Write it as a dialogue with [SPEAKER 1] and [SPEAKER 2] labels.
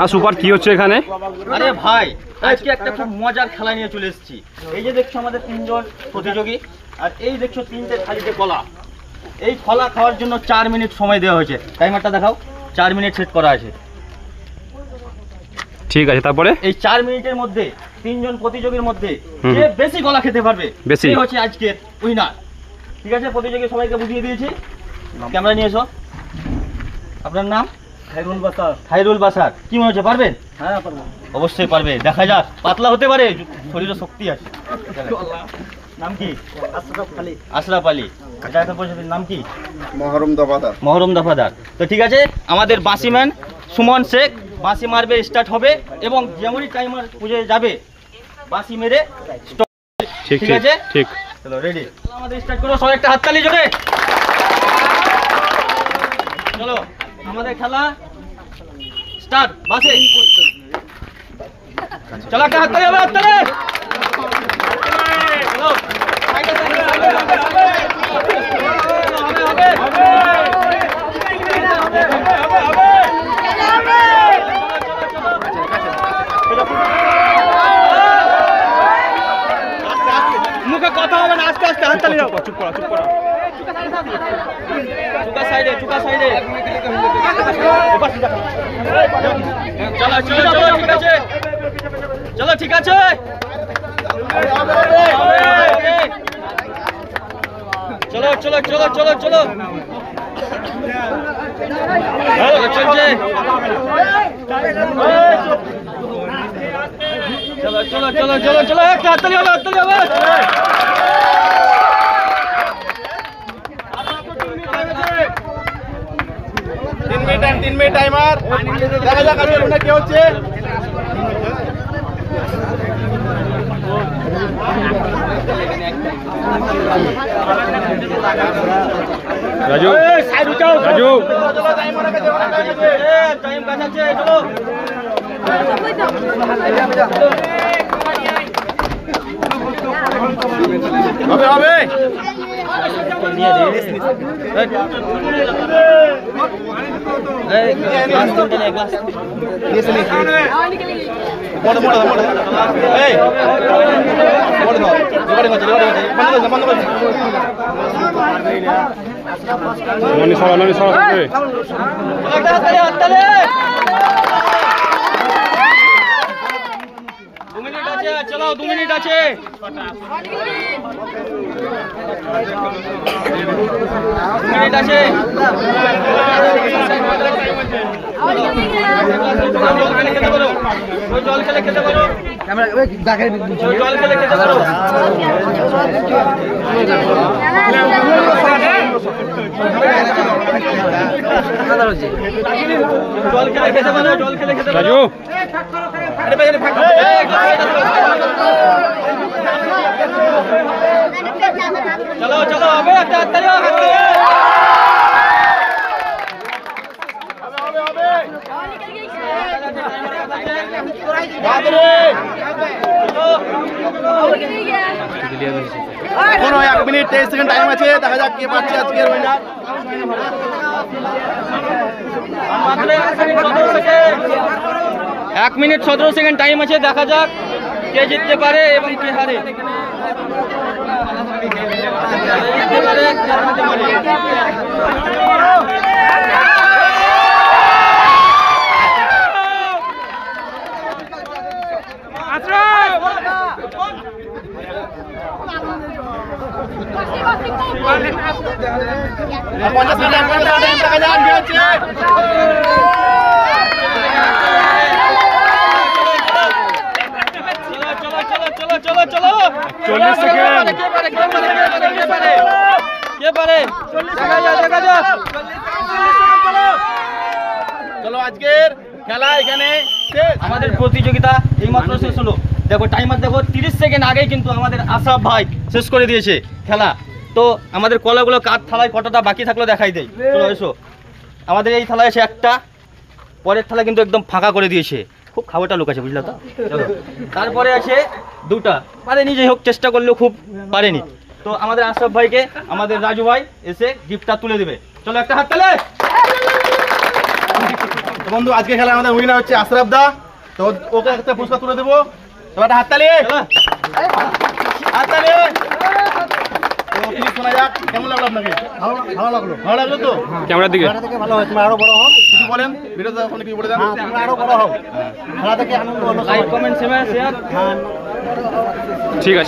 [SPEAKER 1] আর super key হচ্ছে এখানে?
[SPEAKER 2] আরে ভাই আজকে একটা খুব মজার খেলা নিয়ে চলে এসেছি। এই যে দেখছো আমাদের 3 জন প্রতিযোগী, আর এই দেখছো 3টে থালিতে কলা। এই কলা খাওয়ার জন্য 4 মিনিট সময় দেওয়া হয়েছে। টাইমারটা দেখাও, 4 মিনিট সেট করা আছে।
[SPEAKER 1] ঠিক আছে, তারপরে
[SPEAKER 2] এই 4 মিনিটের মধ্যে 3 জন প্রতিযোগীর মধ্যে যে বেশি কলা খেতে পারবে সেই হচ্ছে আজকের উইনার। ঠিক আছে, প্রতিযোগী সবাইকে বুঝিয়ে দিয়েছি। ক্যামেরা নিয়ে এসো। আপনার নাম? খায়রুল বাসার। খায়রুল বাসার, কি মনে হচ্ছে পারবেন? হ্যাঁ পারবো, অবশ্যই পারবে। দেখা যাক, পাতলা হতে পারে, শরীরে শক্তি আছে। নাম কি? আশরাফ আলী। আশরাফ আলী। নাম কি?
[SPEAKER 3] মহরম দফাদার।
[SPEAKER 2] মহরম দফাদার। তো ঠিক আছে, আমাদের বাঁশিম্যান সুমন শেখ বাঁশি মারবে, স্টার্ট হবে এবং যেমনই টাইমার বুঝে যাবে বাঁশি মেরে স্টপ। ঠিক আছে,
[SPEAKER 1] ঠিক।
[SPEAKER 2] চলো রেডি, আমাদের স্টার্ট করো। সবাই একটা হাততালি জোরে। চলো আমাদের খেলা স্টার্ট। বাসে চলো, একটা হাততালি হবে, হাততালি। চলো মুখে কথা হবে না, আস্তে আস্তে হাততালি দাও। চুপ করো, চুপ করো। চুকা সাইডে, চুকা সাইডে। চলো চলো চলো, ঠিক আছে, চলো ঠিক আছে। চলো চলো চলো চলো চলো, চলছে। চলো চলো চলো চলো চলো, একটা হাততালি হবে, হাততালি হবে।
[SPEAKER 3] তিন মিনিট টাইমার। দেখা যাক আজকে ওটা কি হচ্ছে।
[SPEAKER 1] রাজু, রাজু,
[SPEAKER 2] টাইম কাটাচ্ছে, চলো।
[SPEAKER 3] হবে হবে।
[SPEAKER 2] চলো 2 মিনিট আছে। 2 মিনিট আছে। জল খেলে খেতে পারো, জল খেলে খেতে পারো। জল খেলে খেতে পারো, জল খেলে খেতে পারো।
[SPEAKER 1] রাজু,
[SPEAKER 2] চলো চলো, হবে একটা হাততালি, হাততালি।
[SPEAKER 3] এখনো 1 মিনিট 23 সেকেন্ড টাইম আছে। দেখা যাক কে পাচ্ছে আজকের উইনার।
[SPEAKER 2] 1 মিনিট 17 সেকেন্ড টাইম আছে। দেখা যাক কে জিততে পারে এবং কে হারে। চলো চলো,
[SPEAKER 1] 40 সেকেন্ড।
[SPEAKER 2] কে পারে? দেখা যাক, দেখা যাক।
[SPEAKER 3] চলো আজকের খেলা এখানে শেষ।
[SPEAKER 2] আমাদের প্রতিযোগিতা এইমাত্র শেষ হলো। দেখো টাইমার দেখো, 30 সেকেন্ড আগে কিন্তু আমাদের আশরাফ ভাই শেষ করে দিয়েছে খেলা। তো আমাদের কলাগুলো কার থালায় কতটা বাকি থাকলো দেখাই দেয়। চলো এসো। আমাদের এই থালায় আছে একটা, পরের থালা কিন্তু একদম ফাঁকা করে দিয়েছে। খুব খাবারটা লোক আছে, বুঝলা তো। চলো, তারপরে আছে 2টা, পারেনি, যাই হোক চেষ্টা করলেও খুব পারেনি। তো আমাদের আশরাফ ভাইকে আমাদের রাজু ভাই এসে গিফটটা তুলে দেবে। চলো একটা হাততালি।
[SPEAKER 3] তো বন্ধু আজকে খেলা আমাদের উইনার হচ্ছে আশরাফ দা। তো ওকে একটা পুরস্কার তুলে দেবো। তো একটা হাততালি, হাততালি। তো প্লিজ শোনা যাক, কেমন লাগলো আপনাকে? ভালো লাগলো। ভালো লাগলো তো?
[SPEAKER 1] ক্যামেরার দিকে
[SPEAKER 3] ভালো হয়, তুমি আরো বড় হও, কিছু বলেন ভিডিওতে ওখানে কিছু বলে দেন। তোমরা আরো বড় হও, খেলা থেকে আনন্দ হলো।
[SPEAKER 2] লাইক কমেন্ট শেয়ার
[SPEAKER 1] ঠিক আছে।